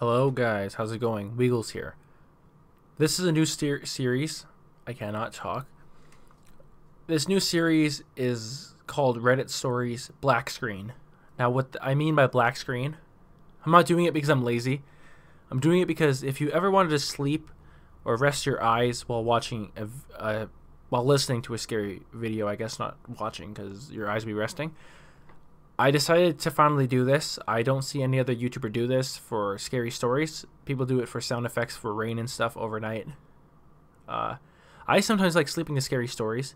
Hello guys, how's it going? Weeglez here. This is a new series. I cannot talk. This new series is called Reddit Stories Blackscreen. Now what I mean by Blackscreen, I'm not doing it because I'm lazy. I'm doing it because if you ever wanted to sleep or rest your eyes while watching while listening to a scary video, I guess not watching because your eyes will be resting, I decided to finally do this. I don't see any other YouTuber do this for scary stories. People do it for sound effects for rain and stuff overnight. I sometimes like sleeping to scary stories.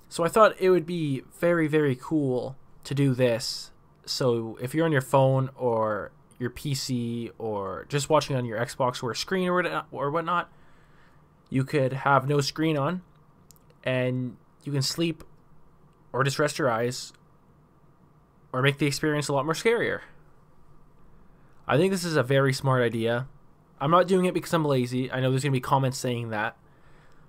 So I thought it would be very, very cool to do this. So if you're on your phone or your PC or just watching on your Xbox or a screen or whatnot, you could have no screen on and you can sleep or just rest your eyes or make the experience a lot more scarier. I think this is a very smart idea. I'm not doing it because I'm lazy. I know there's going to be comments saying that.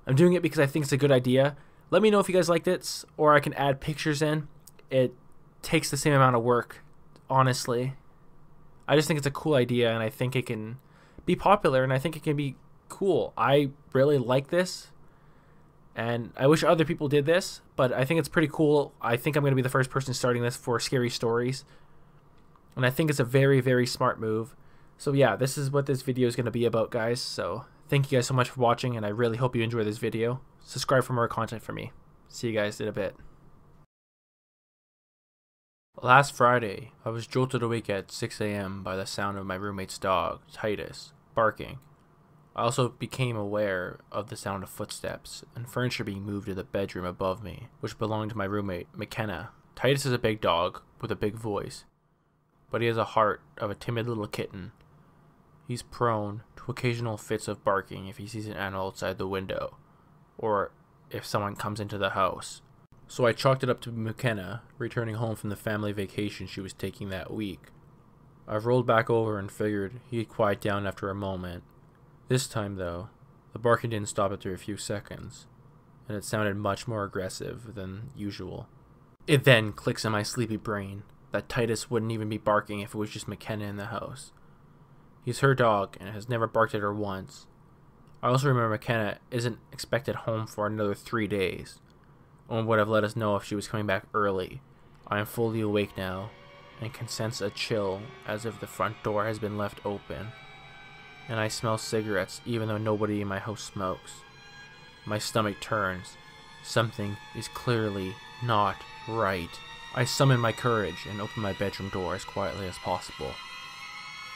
I'm doing it because I think it's a good idea. Let me know if you guys like this, or I can add pictures in. It takes the same amount of work, honestly. I just think it's a cool idea, and I think it can be popular, and I think it can be cool. I really like this, and I wish other people did this, but I think it's pretty cool. I think I'm going to be the first person starting this for scary stories, and I think it's a very, very smart move. So yeah, this is what this video is going to be about, guys. So thank you guys so much for watching, and I really hope you enjoy this video. Subscribe for more content from me. See you guys in a bit. Last Friday, I was jolted awake at 6 a.m. by the sound of my roommate's dog, Titus, barking. I also became aware of the sound of footsteps and furniture being moved to the bedroom above me, which belonged to my roommate, McKenna. Titus is a big dog with a big voice, but he has a heart of a timid little kitten. He's prone to occasional fits of barking if he sees an animal outside the window, or if someone comes into the house. So I chalked it up to McKenna returning home from the family vacation she was taking that week. I've rolled back over and figured he'd quiet down after a moment. This time, though, the barking didn't stop after a few seconds, and it sounded much more aggressive than usual. It then clicks in my sleepy brain that Titus wouldn't even be barking if it was just McKenna in the house. He's her dog and has never barked at her once. I also remember McKenna isn't expected home for another 3 days, and would have let us know if she was coming back early. I am fully awake now, and can sense a chill as if the front door has been left open. And I smell cigarettes even though nobody in my house smokes. My stomach turns. Something is clearly not right. I summon my courage and open my bedroom door as quietly as possible.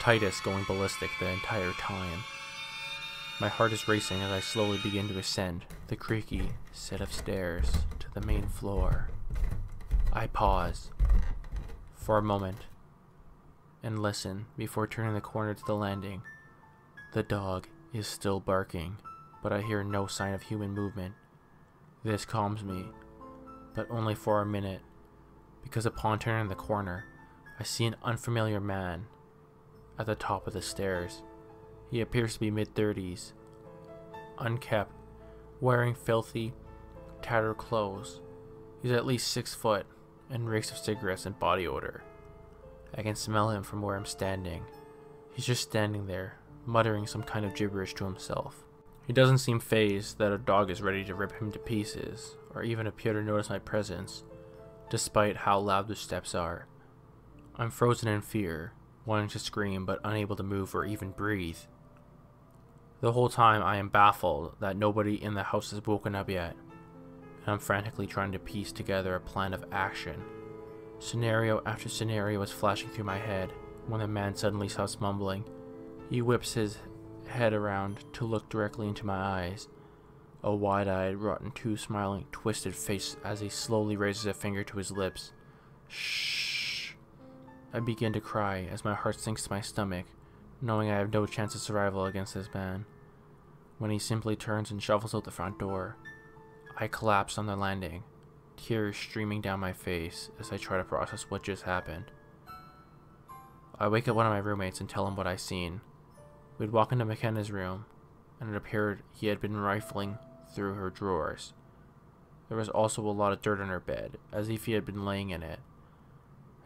Titus going ballistic the entire time. My heart is racing as I slowly begin to ascend the creaky set of stairs to the main floor. I pause for a moment and listen before turning the corner to the landing. The dog is still barking, but I hear no sign of human movement. This calms me, but only for a minute, because upon turning the corner, I see an unfamiliar man at the top of the stairs. He appears to be mid-30s, unkempt, wearing filthy, tattered clothes. He's at least 6 foot and reeks of cigarettes and body odor. I can smell him from where I'm standing. He's just standing there, muttering some kind of gibberish to himself. He doesn't seem fazed that a dog is ready to rip him to pieces, or even appear to notice my presence, despite how loud the steps are. I'm frozen in fear, wanting to scream but unable to move or even breathe. The whole time I am baffled that nobody in the house has woken up yet, and I'm frantically trying to piece together a plan of action. Scenario after scenario was flashing through my head when the man suddenly stops mumbling. He whips his head around to look directly into my eyes, a wide-eyed, rotten tooth smiling, twisted face as he slowly raises a finger to his lips. Shh. I begin to cry as my heart sinks to my stomach, knowing I have no chance of survival against this man. When he simply turns and shuffles out the front door, I collapse on the landing, tears streaming down my face as I try to process what just happened. I wake up one of my roommates and tell him what I seen. We'd walk into McKenna's room, and it appeared he had been rifling through her drawers. There was also a lot of dirt on her bed, as if he had been laying in it.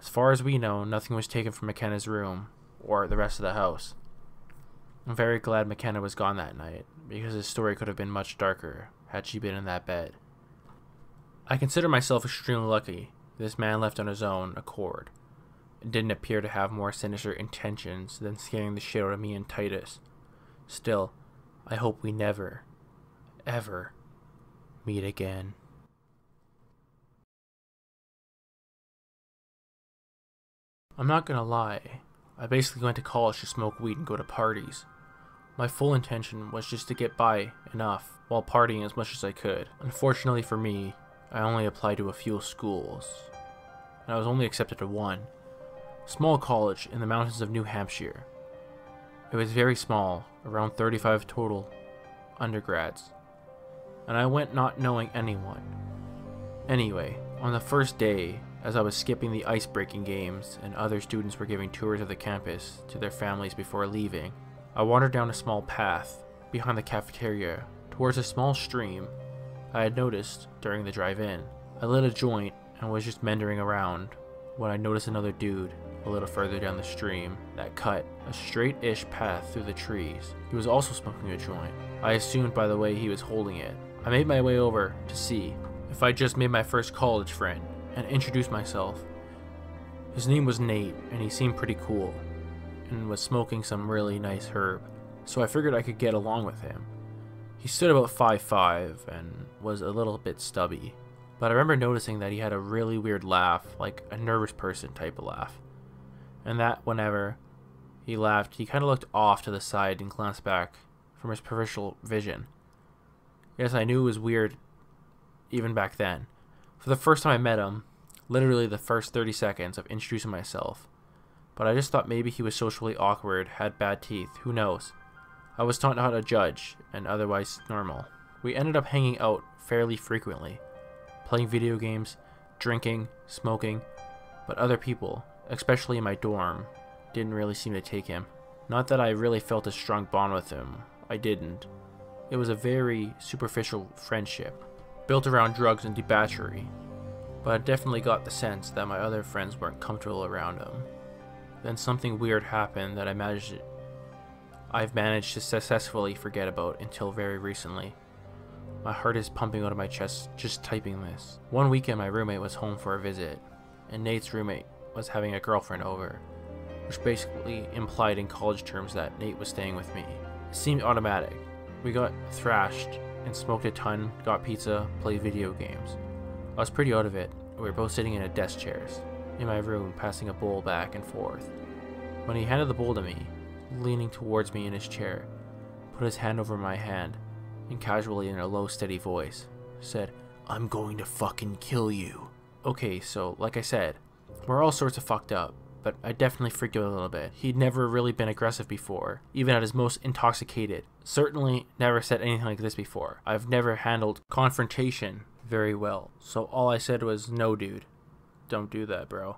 As far as we know, nothing was taken from McKenna's room, or the rest of the house. I'm very glad McKenna was gone that night, because his story could have been much darker had she been in that bed. I consider myself extremely lucky this man left on his own accord and didn't appear to have more sinister intentions than scaring the shit out of me and Titus. Still, I hope we never, ever meet again. I'm not gonna lie, I basically went to college to smoke weed and go to parties. My full intention was just to get by enough while partying as much as I could. Unfortunately for me, I only applied to a few schools, and I was only accepted to one. Small college in the mountains of New Hampshire. It was very small, around 35 total undergrads, and I went not knowing anyone. Anyway, on the first day, as I was skipping the ice-breaking games and other students were giving tours of the campus to their families before leaving, I wandered down a small path behind the cafeteria towards a small stream I had noticed during the drive-in. I lit a joint and was just meandering around when I noticed another dude a little further down the stream that cut a straight-ish path through the trees. He was also smoking a joint. I assumed by the way he was holding it. I made my way over to see if I just made my first college friend and introduced myself. His name was Nate and he seemed pretty cool and was smoking some really nice herb, so I figured I could get along with him. He stood about 5'5" and was a little bit stubby, but I remember noticing that he had a really weird laugh, like a nervous person type of laugh, and that whenever he laughed, he kind of looked off to the side and glanced back from his peripheral vision. Yes, I knew it was weird even back then. For the first time I met him, literally the first 30 seconds of introducing myself, but I just thought maybe he was socially awkward, had bad teeth, who knows. I was taught how to judge, and otherwise normal. We ended up hanging out fairly frequently, playing video games, drinking, smoking, but other people, especially in my dorm, didn't really seem to take him. Not that I really felt a strong bond with him, I didn't. It was a very superficial friendship, built around drugs and debauchery, but I definitely got the sense that my other friends weren't comfortable around him. Then something weird happened that I've managed to successfully forget about until very recently. My heart is pumping out of my chest just typing this. One weekend my roommate was home for a visit, and Nate's roommate was having a girlfriend over, which basically implied in college terms that Nate was staying with me. It seemed automatic. We got thrashed and smoked a ton, got pizza, played video games. I was pretty out of it. We were both sitting in a desk chairs in my room, passing a bowl back and forth. When he handed the bowl to me, leaning towards me in his chair, put his hand over my hand, and casually in a low, steady voice, said, "I'm going to fucking kill you." Okay, so, like I said, we're all sorts of fucked up, but I definitely freaked out a little bit. He'd never really been aggressive before, even at his most intoxicated. Certainly never said anything like this before. I've never handled confrontation very well, so all I said was, "No, dude, don't do that, bro,"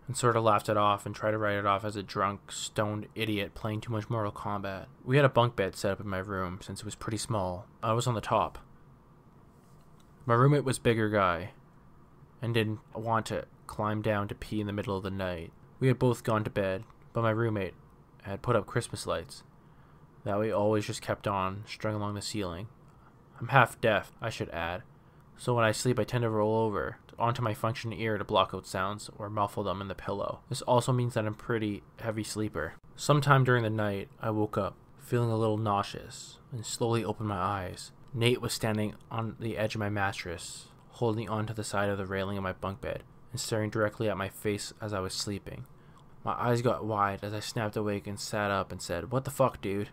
and sort of laughed it off and tried to write it off as a drunk, stoned idiot playing too much Mortal Kombat. We had a bunk bed set up in my room since it was pretty small. I was on the top. My roommate was a bigger guy and didn't want to climb down to pee in the middle of the night. We had both gone to bed, but my roommate had put up Christmas lights that we always just kept on, strung along the ceiling. I'm half deaf, I should add, so when I sleep I tend to roll over onto my functioning ear to block out sounds or muffle them in the pillow. This also means that I'm a pretty heavy sleeper. Sometime during the night, I woke up feeling a little nauseous and slowly opened my eyes. Nate was standing on the edge of my mattress, holding onto the side of the railing of my bunk bed and staring directly at my face as I was sleeping. My eyes got wide as I snapped awake and sat up and said, "What the fuck, dude?"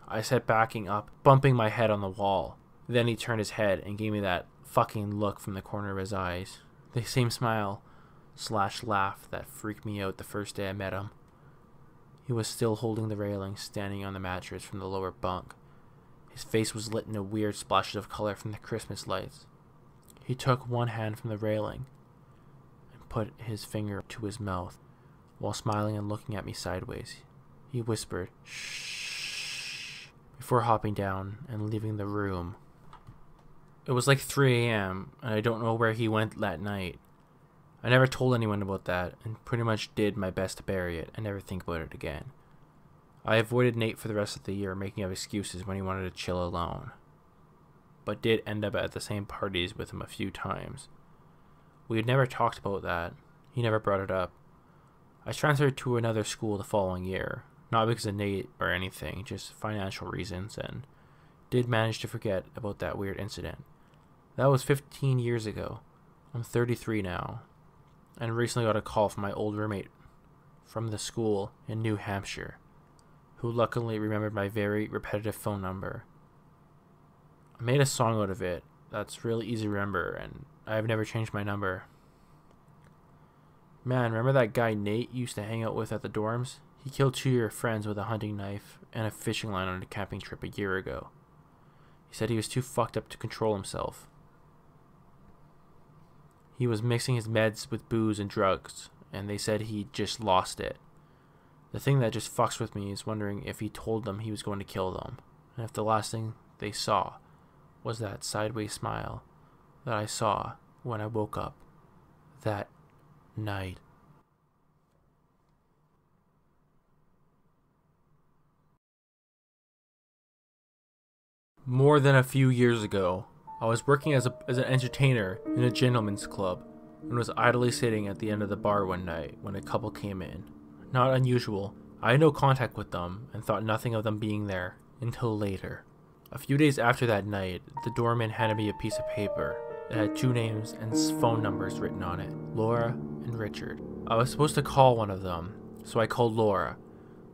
I said, backing up, bumping my head on the wall. Then he turned his head and gave me that fucking look from the corner of his eyes. The same smile / laugh that freaked me out the first day I met him. He was still holding the railing, standing on the mattress from the lower bunk. His face was lit in a weird splashes of color from the Christmas lights. He took one hand from the railing and put his finger to his mouth. While smiling and looking at me sideways, he whispered, "Shh," before hopping down and leaving the room. It was like 3 a.m. and I don't know where he went that night. I never told anyone about that and pretty much did my best to bury it and never think about it again. I avoided Nate for the rest of the year, making up excuses when he wanted to chill alone, but did end up at the same parties with him a few times. We had never talked about that. He never brought it up. I transferred to another school the following year, not because of Nate or anything, just financial reasons, and did manage to forget about that weird incident. That was 15 years ago. I'm 33 now, and recently got a call from my old roommate from the school in New Hampshire, who luckily remembered my very repetitive phone number. I made a song out of it that's really easy to remember, and I've never changed my number. Man, remember that guy Nate used to hang out with at the dorms? He killed 2 of your friends with a hunting knife and a fishing line on a camping trip a year ago. He said he was too fucked up to control himself. He was mixing his meds with booze and drugs, and they said he just lost it. The thing that just fucks with me is wondering if he told them he was going to kill them, and if the last thing they saw was that sideways smile that I saw when I woke up that night. More than a few years ago, I was working as an entertainer in a gentleman's club and was idly sitting at the end of the bar one night when a couple came in. Not unusual. I had no contact with them and thought nothing of them being there until later. A few days after that night, the doorman handed me a piece of paper. It had 2 names and phone numbers written on it, Laura and Richard. I was supposed to call one of them, so I called Laura,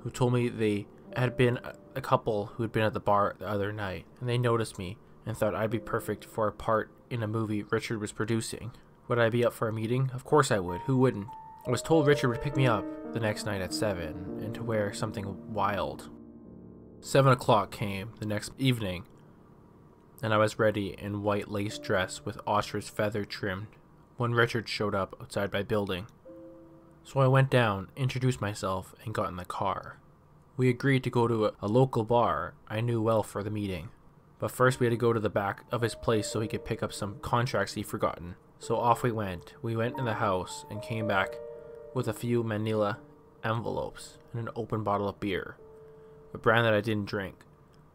who told me they had been a couple who had been at the bar the other night, and they noticed me and thought I'd be perfect for a part in a movie Richard was producing. Would I be up for a meeting? Of course I would. Who wouldn't? I was told Richard would pick me up the next night at 7 and to wear something wild. 7 o'clock came the next evening, and I was ready in white lace dress with ostrich feather trimmed when Richard showed up outside my building. So I went down, introduced myself, and got in the car. We agreed to go to a local bar I knew well for the meeting. But first we had to go to the back of his place so he could pick up some contracts he'd forgotten. So off we went. We went in the house and came back with a few manila envelopes and an open bottle of beer. A brand that I didn't drink.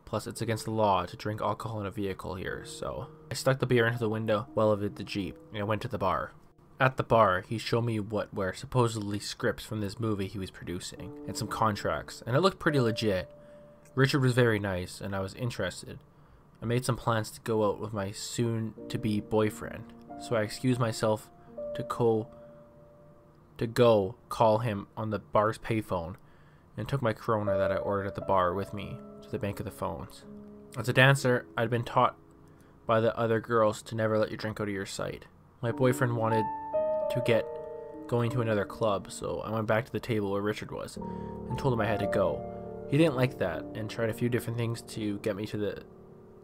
Plus it's against the law to drink alcohol in a vehicle here, so I stuck the beer into the window well of the Jeep and I went to the bar. At the bar, he showed me what were supposedly scripts from this movie he was producing and some contracts, and it looked pretty legit. Richard was very nice and I was interested. I made some plans to go out with my soon-to-be boyfriend, so I excused myself to go call him on the bar's payphone and took my Corona that I ordered at the bar with me to the bank of the phones. As a dancer, I'd been taught by the other girls to never let your drink out of your sight. My boyfriend wanted to get going to another club, so I went back to the table where Richard was and told him I had to go. He didn't like that and tried a few different things to get me to the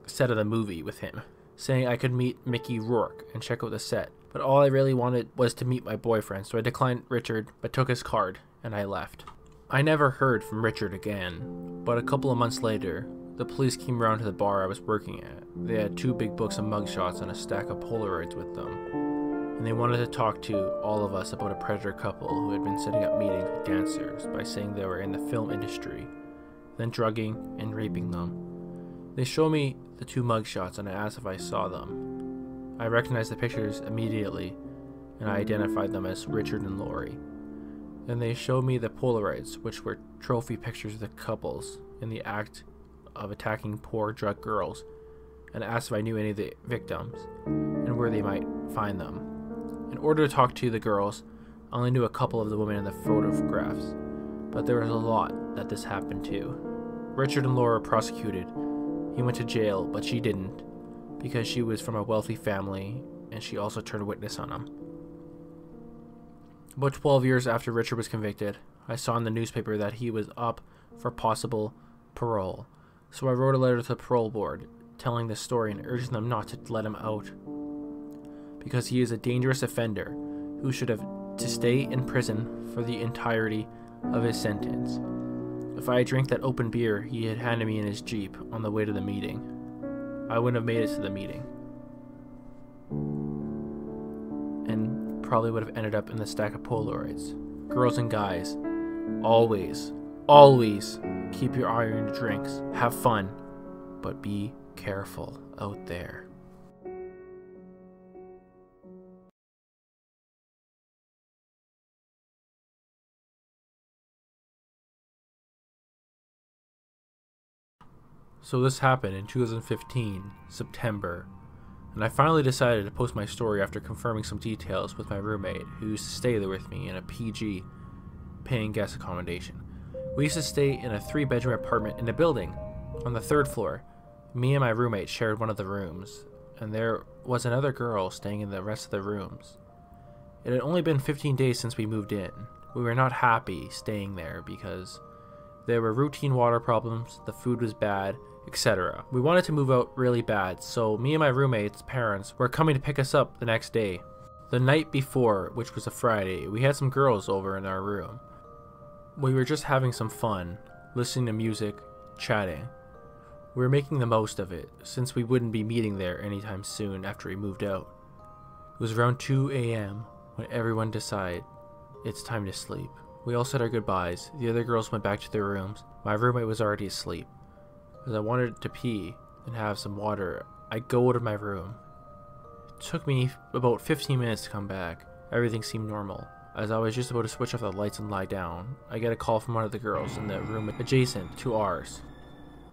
set of the movie with him, saying I could meet Mickey Rourke and check out the set, but all I really wanted was to meet my boyfriend, so I declined Richard but took his card and I left. I never heard from Richard again, but a couple of months later, the police came around to the bar I was working at. They had 2 big books of mugshots and a stack of Polaroids with them, and they wanted to talk to all of us about a predator couple who had been setting up meetings with dancers by saying they were in the film industry, then drugging and raping them. They showed me the 2 mugshots and I asked if I saw them. I recognized the pictures immediately and I identified them as Richard and Lori. Then they showed me the Polaroids, which were trophy pictures of the couples in the act of attacking poor drug girls, and asked if I knew any of the victims and where they might find them. In order to talk to the girls, I only knew a couple of the women in the photographs, but there was a lot that this happened to. Richard and Laura were prosecuted. He went to jail, but she didn't, because she was from a wealthy family, and she also turned witness on him. About 12 years after Richard was convicted, I saw in the newspaper that he was up for possible parole, so I wrote a letter to the parole board, telling this story and urging them not to let him out, because he is a dangerous offender who should have to stay in prison for the entirety of his sentence. If I had drank that open beer he had handed me in his Jeep on the way to the meeting, I wouldn't have made it to the meeting, and probably would have ended up in the stack of Polaroids. Girls and guys, always keep your eye on your drinks, have fun, but be careful out there. So this happened in 2015, September, and I finally decided to post my story after confirming some details with my roommate who used to stay there with me in a PG, paying guest accommodation. We used to stay in a 3-bedroom apartment in a building on the 3rd floor. Me and my roommate shared one of the rooms, and there was another girl staying in the rest of the rooms. It had only been 15 days since we moved in. We were not happy staying there because there were routine water problems, the food was bad, etc. We wanted to move out really bad, so me and my roommate's parents were coming to pick us up the next day. The night before, which was a Friday, we had some girls over in our room. We were just having some fun, listening to music, chatting. We were making the most of it, since we wouldn't be meeting there anytime soon after we moved out. It was around 2 a.m. when everyone decided it's time to sleep. We all said our goodbyes. The other girls went back to their rooms. My roommate was already asleep. As I wanted to pee and have some water, I go out of my room. It took me about 15 minutes to come back. Everything seemed normal. As I was just about to switch off the lights and lie down, I get a call from one of the girls in the room adjacent to ours.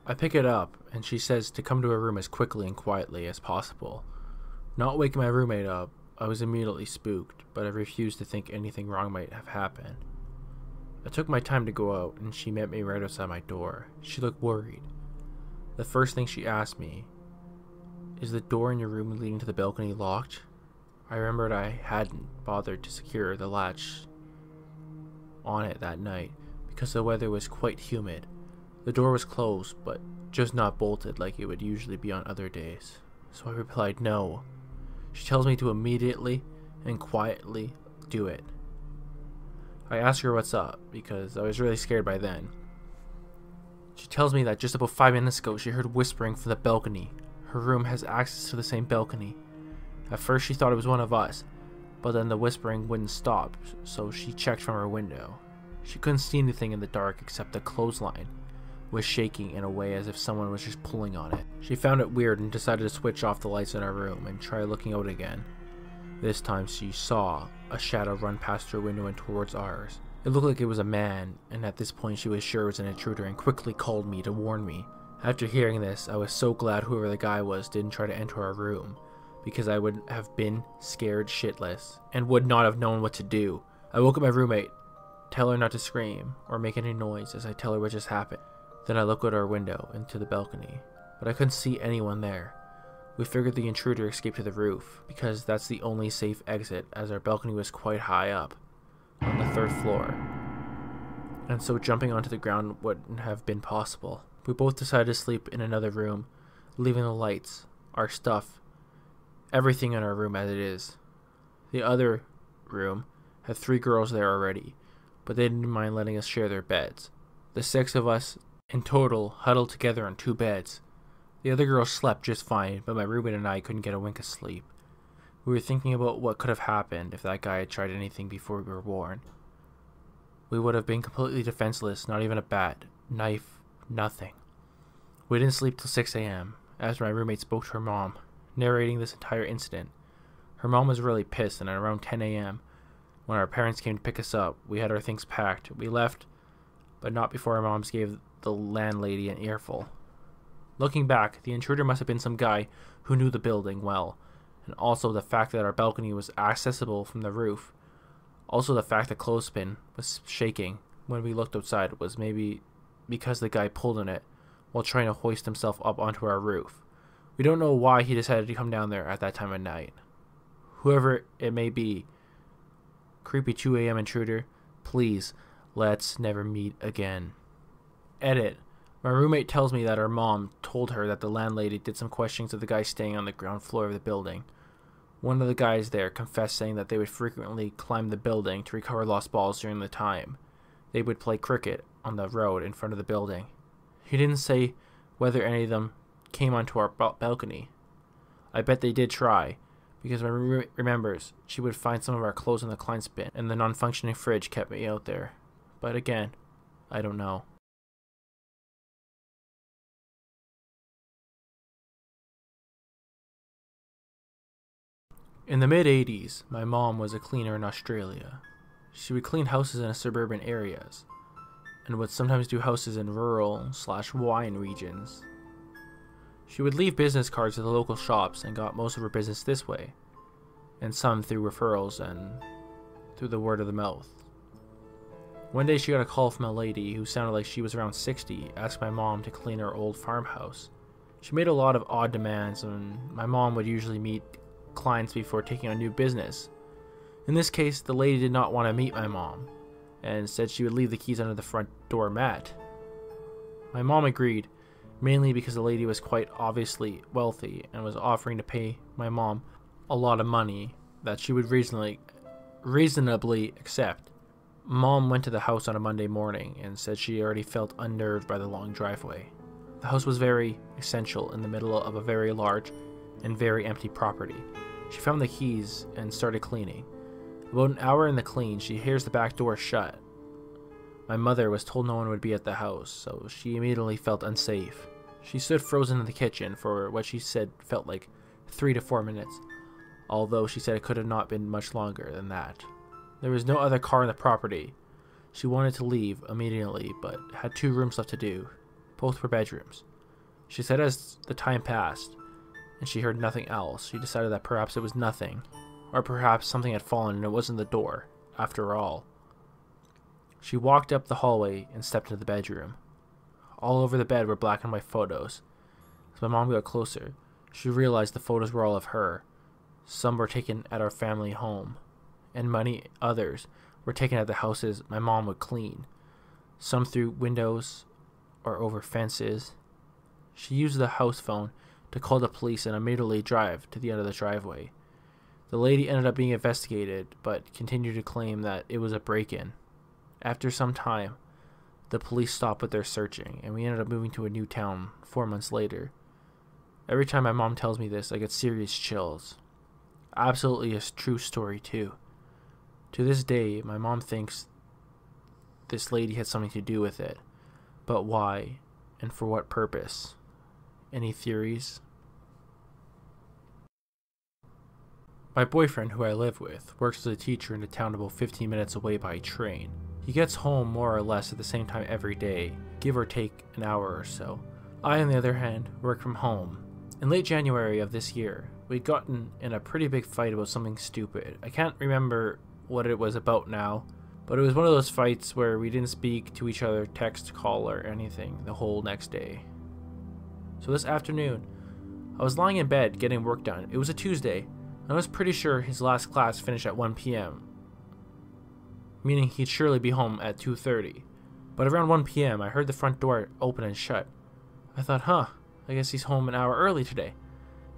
I pick it up, and she says to come to her room as quickly and quietly as possible. Not waking my roommate up, I was immediately spooked, but I refused to think anything wrong might have happened. I took my time to go out, and she met me right outside my door. She looked worried. The first thing she asked me, "Is the door in your room leading to the balcony locked?" I remembered I hadn't bothered to secure the latch on it that night because the weather was quite humid. The door was closed, but just not bolted like it would usually be on other days. So I replied no. She tells me to immediately and quietly do it. I ask her what's up because I was really scared by then. She tells me that just about 5 minutes ago she heard whispering from the balcony. Her room has access to the same balcony. At first she thought it was one of us, but then the whispering wouldn't stop, so she checked from her window. She couldn't see anything in the dark except the clothesline was shaking in a way as if someone was just pulling on it. She found it weird and decided to switch off the lights in her room and try looking out again. This time she saw a shadow run past her window and towards ours. It looked like it was a man, and at this point she was sure it was an intruder and quickly called me to warn me. After hearing this, I was so glad whoever the guy was didn't try to enter our room, because I would have been scared shitless and would not have known what to do. I woke up my roommate, tell her not to scream or make any noise as I tell her what just happened. Then I look out our window into the balcony, but I couldn't see anyone there. We figured the intruder escaped to the roof, because that's the only safe exit as our balcony was quite high up, on the 3rd floor, and so jumping onto the ground wouldn't have been possible. We both decided to sleep in another room, leaving the lights, our stuff, everything in our room as it is. The other room had 3 girls there already, but they didn't mind letting us share their beds. The 6 of us in total huddled together on 2 beds. The other girls slept just fine, but my roommate and I couldn't get a wink of sleep. We were thinking about what could have happened if that guy had tried anything before we were born. We would have been completely defenseless, not even a bat, knife, nothing. We didn't sleep till 6 a.m. after my roommate spoke to her mom, narrating this entire incident. Her mom was really pissed, and at around 10 a.m., when our parents came to pick us up, we had our things packed. We left, but not before our moms gave the landlady an earful. Looking back, the intruder must have been some guy who knew the building well, and also the fact that our balcony was accessible from the roof. Also the fact the clothespin was shaking when we looked outside was maybe because the guy pulled on it while trying to hoist himself up onto our roof. We don't know why he decided to come down there at that time of night. Whoever it may be, creepy 2 a.m. intruder, please, let's never meet again. Edit. My roommate tells me that her mom told her that the landlady did some questioning of the guy staying on the ground floor of the building. One of the guys there confessed saying that they would frequently climb the building to recover lost balls during the time they would play cricket on the road in front of the building. He didn't say whether any of them came onto our balcony. I bet they did try, because my roommate remembers she would find some of our clothes in the cleanse bin, and the non-functioning fridge kept me out there. But again, I don't know. In the mid-80s, my mom was a cleaner in Australia. She would clean houses in suburban areas, and would sometimes do houses in rural/wine regions. She would leave business cards at the local shops and got most of her business this way, and some through referrals and through the word of the mouth. One day she got a call from a lady who sounded like she was around 60, asking my mom to clean her old farmhouse. She made a lot of odd demands, and my mom would usually meet clients before taking on new business. In this case, the lady did not want to meet my mom, and said she would leave the keys under the front door mat. My mom agreed, mainly because the lady was quite obviously wealthy and was offering to pay my mom a lot of money that she would reasonably accept. Mom went to the house on a Monday morning and said she already felt unnerved by the long driveway. The house was very essential in the middle of a very large and very empty property. She found the keys and started cleaning. About an hour in the clean, she hears the back door shut. My mother was told no one would be at the house, so she immediately felt unsafe. She stood frozen in the kitchen for what she said felt like 3 to 4 minutes, although she said it could have not been much longer than that. There was no other car in the property. She wanted to leave immediately, but had 2 rooms left to do. Both were bedrooms. She said as the time passed, and she heard nothing else, she decided that perhaps it was nothing, or perhaps something had fallen and it wasn't the door, after all. She walked up the hallway and stepped into the bedroom. All over the bed were black and white photos. As my mom got closer, she realized the photos were all of her. Some were taken at our family home, and many others were taken at the houses my mom would clean, some through windows or over fences. She used the house phone to call the police and immediately drive to the end of the driveway. The lady ended up being investigated, but continued to claim that it was a break-in. After some time, the police stopped with their searching, and we ended up moving to a new town 4 months later. Every time my mom tells me this, I get serious chills. Absolutely a true story, too. To this day, my mom thinks this lady had something to do with it. But why, and for what purpose? Any theories? My boyfriend, who I live with, works as a teacher in a town about 15 minutes away by train. He gets home more or less at the same time every day, give or take an hour or so. I, on the other hand, work from home. In late January of this year, we'd gotten in a pretty big fight about something stupid. I can't remember what it was about now, but it was one of those fights where we didn't speak to each other, text, call, or anything the whole next day. So this afternoon, I was lying in bed getting work done. It was a Tuesday, and I was pretty sure his last class finished at 1 p.m., meaning he'd surely be home at 2:30. But around 1 p.m., I heard the front door open and shut. I thought, I guess he's home an hour early today.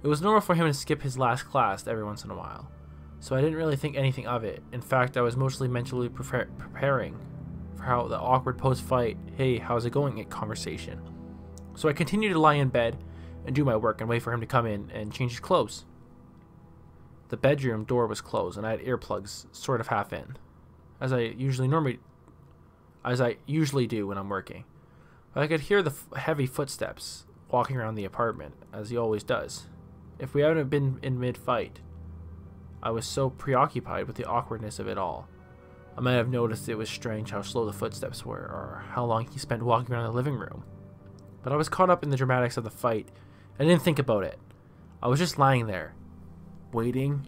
It was normal for him to skip his last class every once in a while, so I didn't really think anything of it. In fact, I was mostly mentally preparing for how the awkward post-fight, "Hey, how's it going?" conversation. So I continued to lie in bed and do my work and wait for him to come in and change his clothes. The bedroom door was closed, and I had earplugs sort of half in, as I usually do when I'm working. But I could hear the heavy footsteps walking around the apartment, as he always does. If we hadn't been in mid-fight, I was so preoccupied with the awkwardness of it all, I might have noticed it was strange how slow the footsteps were, or how long he spent walking around the living room. But I was caught up in the dramatics of the fight, and didn't think about it. I was just lying there, waiting,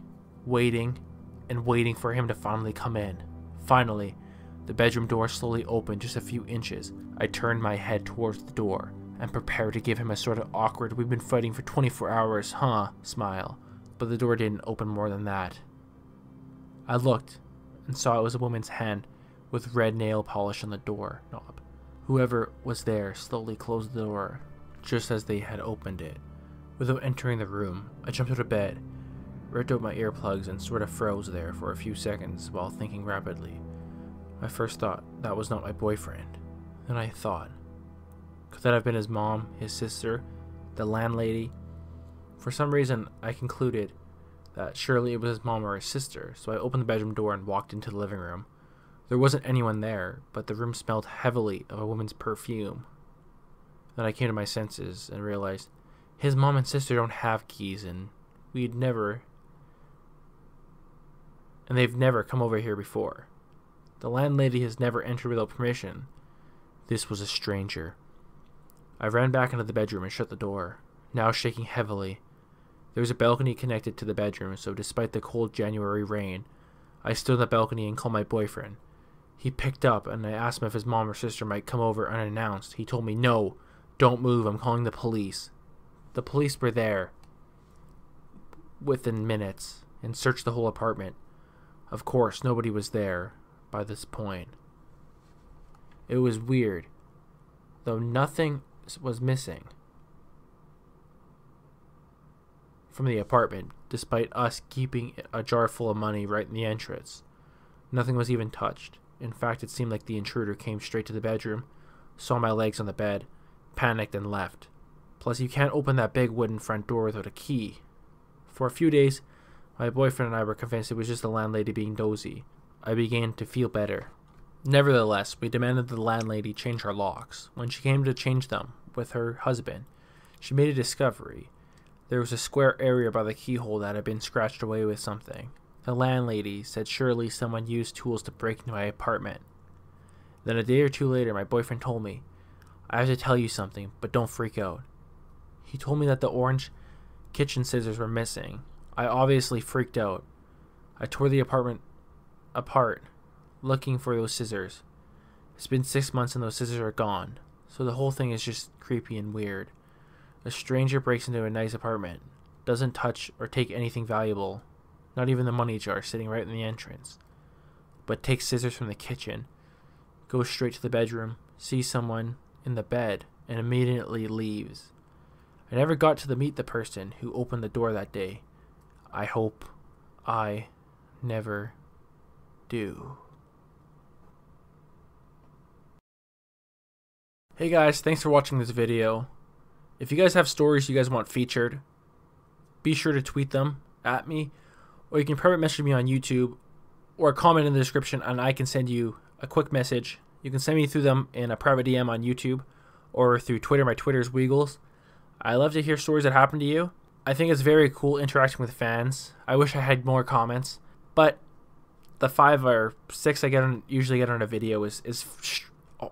and waiting for him to finally come in. Finally, the bedroom door slowly opened just a few inches. I turned my head towards the door, and prepared to give him a sort of awkward "we've been fighting for 24 hours, huh?" smile. But the door didn't open more than that. I looked, and saw it was a woman's hand, with red nail polish on the door knob. Whoever was there slowly closed the door, just as they had opened it. Without entering the room, I jumped out of bed, ripped out my earplugs, and sort of froze there for a few seconds while thinking rapidly. My first thought, that was not my boyfriend. Then I thought, could that have been his mom, his sister, the landlady? For some reason, I concluded that surely it was his mom or his sister, so I opened the bedroom door and walked into the living room. There wasn't anyone there, but the room smelled heavily of a woman's perfume. Then I came to my senses and realized his mom and sister don't have keys, and we'd never and they've never come over here before. The landlady has never entered without permission. This was a stranger. I ran back into the bedroom and shut the door, now shaking heavily. There was a balcony connected to the bedroom, so despite the cold January rain, I stood on the balcony and called my boyfriend. He picked up, and I asked him if his mom or sister might come over unannounced. He told me, "No, don't move, I'm calling the police." The police were there within minutes and searched the whole apartment. Of course, nobody was there by this point. It was weird, though nothing was missing from the apartment, despite us keeping a jar full of money right in the entrance. Nothing was even touched. In fact, it seemed like the intruder came straight to the bedroom, saw my legs on the bed, panicked, and left. Plus, you can't open that big wooden front door without a key. For a few days, my boyfriend and I were convinced it was just the landlady being nosy. I began to feel better. Nevertheless, we demanded the landlady change our locks. When she came to change them with her husband, she made a discovery. There was a square area by the keyhole that had been scratched away with something. The landlady said surely someone used tools to break into my apartment. Then a day or two later, my boyfriend told me, "I have to tell you something, but don't freak out." He told me that the orange kitchen scissors were missing. I obviously freaked out. I tore the apartment apart, looking for those scissors. It's been 6 months and those scissors are gone, so the whole thing is just creepy and weird. A stranger breaks into a nice apartment, doesn't touch or take anything valuable, not even the money jar sitting right in the entrance, but takes scissors from the kitchen, goes straight to the bedroom, sees someone in the bed, and immediately leaves. I never got to meet the person who opened the door that day. I hope I never do. Hey guys, thanks for watching this video. If you guys have stories you guys want featured, be sure to tweet them at me, or you can private message me on YouTube, or comment in the description and I can send you a quick message. You can send me through them in a private DM on YouTube or through Twitter. My Twitter is Weeglez. I love to hear stories that happen to you. I think it's very cool interacting with fans. I wish I had more comments, but the 5 or 6 I usually get on a video is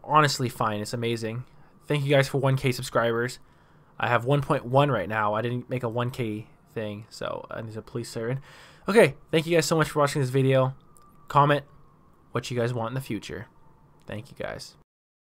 honestly fine. It's amazing. Thank you guys for 1K subscribers. I have 1.1 right now. I didn't make a 1K thing, so there's a police siren. Okay, thank you guys so much for watching this video. Comment what you guys want in the future. Thank you guys.